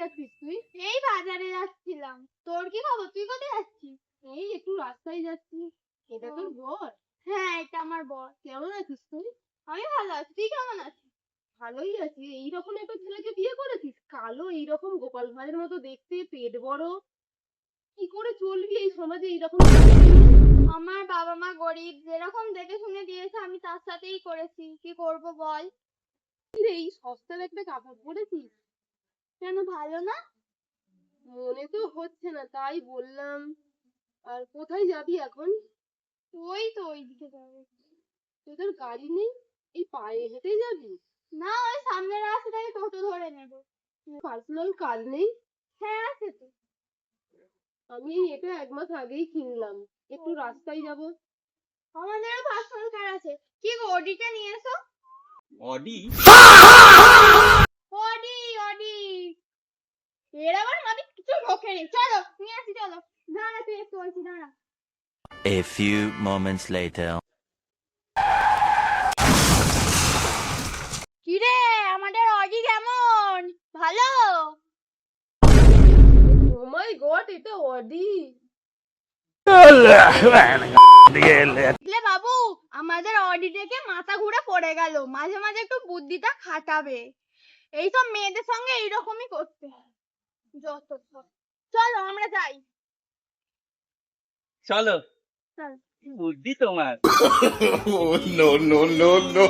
যাচ্ছিস তুই? এই বাজারে যাচ্ছিলাম। তোর কি খবর? তুই কোথায় যাচ্ছিস? এই একটু রাস্তায় যাচ্ছি। এটা তোর বর? হ্যাঁ, এটা আমার বর। কেমন আছিস তুই? আমি ভালো আছি। তুই কেমন আছিস? ভালোই আছি। এইরকম একটা ছেলেকে বিয়ে করেছিস? কালো, এইরকম গোপাল ভাঁড়ের মতো দেখতে, পেট বড়। কি করে চলবি এই সমাজে এইরকম ছেলেকে নিয়ে? আমার বাবা মা গরিব, যেরকম দেখে শুনে দিয়েছে আমি তার সাথেই করেছি। কি করব বল? কি রে, এই সস্তার একটা কাপড় পরেছিস? কেন, ভালো না? মনে তো হচ্ছে না, তাই বললাম। আর কোথায় যাবি এখন? ওই তো ওইদিকে যাবে। তোদের গাড়ি নেই? এই পায়ে হেঁটে যাবি? না, ওই সামনের রাস্তায় টোটো ধরে নেব। পার্সোনাল কার নেই? হ্যাঁ, আছে তো। আমি এটা 1 মাস আগেই কিনলাম। একটু রাস্তায় যাব। আমাদেরও পার্সোনাল কার আছে। কি গো, অডিটা নিয়ে এসো। অডি? Audi, Audi. এর আবার মানে কিছু ঢোকেনি। চলো নিয়ে আসি, চলো। দাঁড়া, তুই একটু বলছি, দাঁড়া। A few moments later. কিরে, আমাদের অডি কেমন? ভালো? ও মাই গড, এটা অডি! বুঝলে বাবু, আমাদের অডি থেকে মাথা ঘুরে পড়ে গেল। মাঝে মাঝে একটু বুদ্ধিটা খাটাবে। এইসব মেয়েদের সঙ্গে এইরকমই করতে হয়। যত সব। চলো আমরা যাই। চলো। চল। কি বুদ্ধি তোমার। Oh, no, no, no, no.